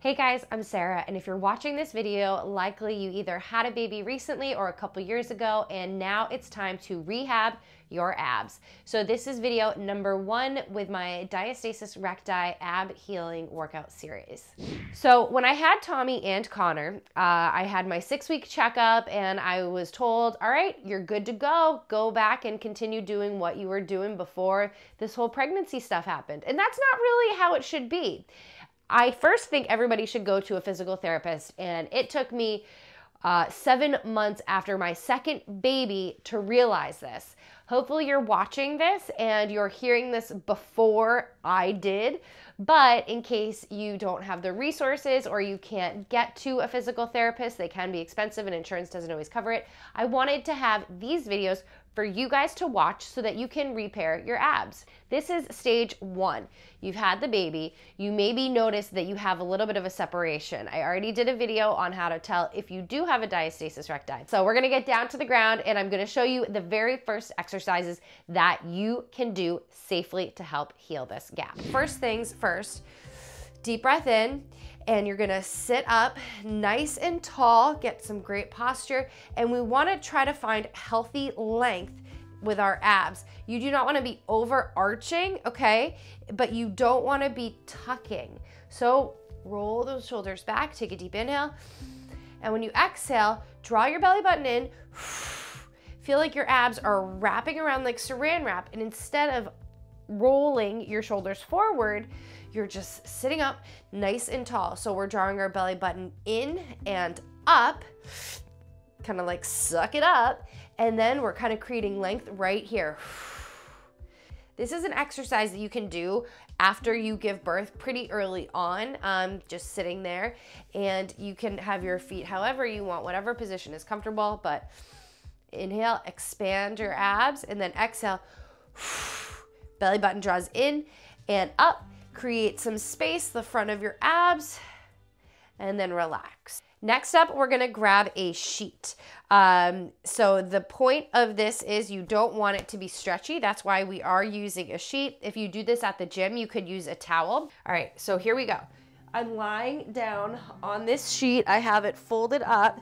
Hey guys, I'm Sarah, and if you're watching this video, likely you either had a baby recently or a couple years ago, and now it's time to rehab your abs. So this is video number 1 with my Diastasis Recti ab healing workout series. So when I had Tommy and Connor, I had my 6-week checkup and I was told, all right, you're good to go. Go back and continue doing what you were doing before this whole pregnancy stuff happened. And that's not really how it should be. I first think everybody should go to a physical therapist, and it took me 7 months after my second baby to realize this. Hopefully you're watching this and you're hearing this before I did, but in case you don't have the resources or you can't get to a physical therapist, they can be expensive and insurance doesn't always cover it. I wanted to have these videos for you guys to watch so that you can repair your abs. This is stage 1. You've had the baby. You maybe noticed that you have a little bit of a separation. I already did a video on how to tell if you do have a diastasis recti. So we're gonna get down to the ground and I'm gonna show you the very first exercises that you can do safely to help heal this gap. First things first, deep breath in, and you're gonna sit up nice and tall, get some great posture, and we wanna try to find healthy length with our abs. You do not wanna be overarching, okay? But you don't wanna be tucking. So roll those shoulders back, take a deep inhale, and when you exhale, draw your belly button in, feel like your abs are wrapping around like saran wrap, and instead of rolling your shoulders forward, you're just sitting up nice and tall. So we're drawing our belly button in and up, kind of like suck it up, and then we're kind of creating length right here. This is an exercise that you can do after you give birth pretty early on, just sitting there, and you can have your feet however you want, whatever position is comfortable, but inhale, expand your abs, and then exhale, belly button draws in and up. Create some space, the front of your abs, and then relax. Next up, we're gonna grab a sheet. So the point of this is you don't want it to be stretchy. That's why we are using a sheet. If you do this at the gym, you could use a towel. All right, so here we go. I'm lying down on this sheet. I have it folded up,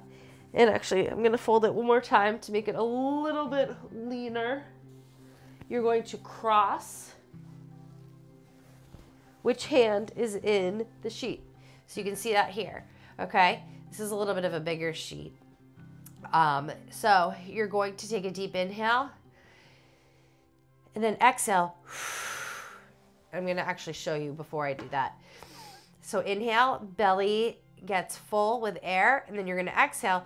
and actually I'm gonna fold it one more time to make it a little bit leaner. You're going to cross which hand is in the sheet. So you can see that here, okay? This is a little bit of a bigger sheet. So you're going to take a deep inhale and then exhale. I'm gonna actually show you before I do that. So inhale, belly gets full with air, and then you're gonna exhale.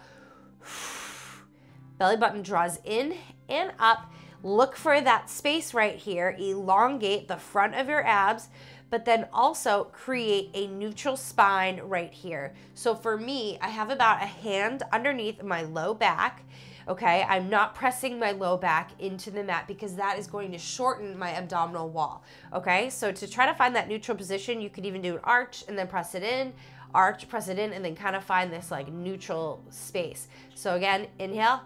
Belly button draws in and up. Look for that space right here. Elongate the front of your abs, but then also create a neutral spine right here. So for me, I have about a hand underneath my low back, okay? I'm not pressing my low back into the mat because that is going to shorten my abdominal wall, okay? So to try to find that neutral position, you could even do an arch and then press it in, arch, press it in, and then kind of find this like neutral space. So again, inhale,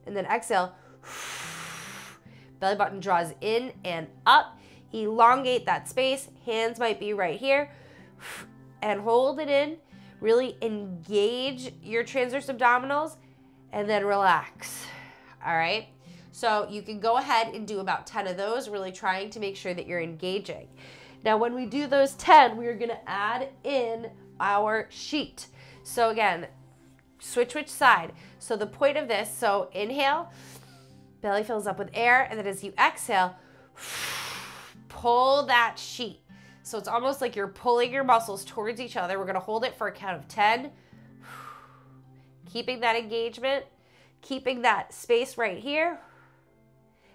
and then exhale. Belly button draws in and up. Elongate that space. Hands might be right here. And hold it in. Really engage your transverse abdominals and then relax. All right? So you can go ahead and do about 10 of those, really trying to make sure that you're engaging. Now, when we do those 10, we're going to add in our sheet. So again, switch which side. So the point of this, so inhale, belly fills up with air, and then as you exhale, pull that sheet. So it's almost like you're pulling your muscles towards each other. We're gonna hold it for a count of 10. Keeping that engagement, keeping that space right here,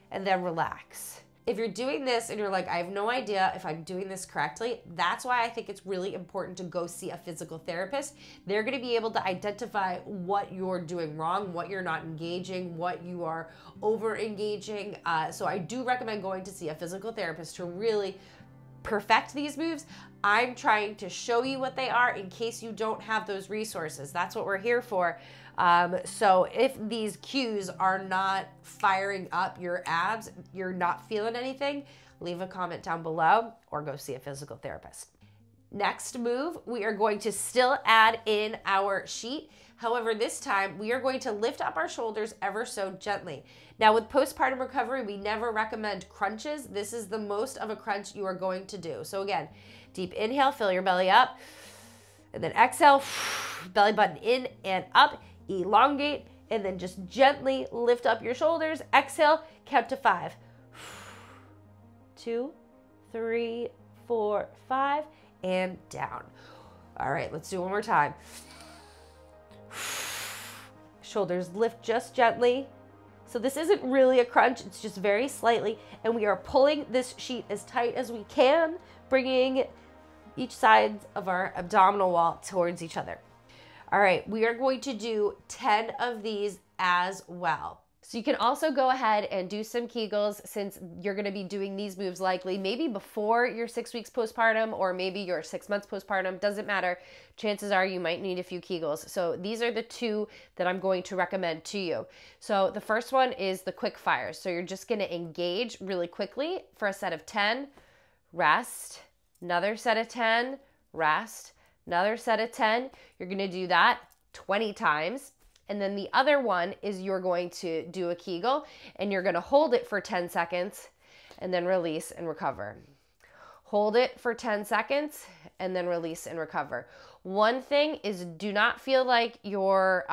and then relax. If you're doing this and you're like, I have no idea if I'm doing this correctly, that's why I think it's really important to go see a physical therapist. They're gonna be able to identify what you're doing wrong, what you're not engaging, what you are over engaging. So I do recommend going to see a physical therapist to really perfect these moves. I'm trying to show you what they are in case you don't have those resources. That's what we're here for. So if these cues are not firing up your abs, you're not feeling anything, leave a comment down below or go see a physical therapist. Next move, we are going to still add in our sheet. However, this time we are going to lift up our shoulders ever so gently. Now with postpartum recovery, we never recommend crunches. This is the most of a crunch you are going to do. So again, deep inhale, fill your belly up, and then exhale, belly button in and up, elongate, and then just gently lift up your shoulders. Exhale, count to 5. 2, 3, 4, 5, and down. All right, let's do it one more time. Shoulders lift just gently. So this isn't really a crunch, it's just very slightly, and we are pulling this sheet as tight as we can, bringing each side of our abdominal wall towards each other. All right, we are going to do 10 of these as well. So you can also go ahead and do some Kegels, since you're gonna be doing these moves likely maybe before your 6 weeks postpartum, or maybe your 6 months postpartum, doesn't matter. Chances are you might need a few Kegels. So these are the 2 that I'm going to recommend to you. So the first one is the quick fire. So you're just gonna engage really quickly for a set of 10, rest, another set of 10, rest, another set of 10. You're gonna do that 20 times. And then the other one is you're going to do a Kegel and you're gonna hold it for 10 seconds and then release and recover. Hold it for 10 seconds and then release and recover. One thing is, do not feel like you're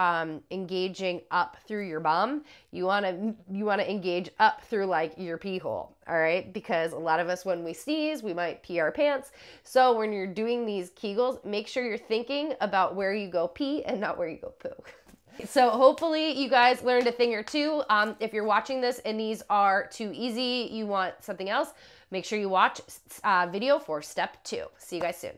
engaging up through your bum. You wanna engage up through like your pee hole, all right? Because a lot of us, when we sneeze, we might pee our pants. So when you're doing these Kegels, make sure you're thinking about where you go pee and not where you go poo. So hopefully you guys learned a thing or two. If you're watching this and these are too easy, you want something else, make sure you watch video for step 2. See you guys soon.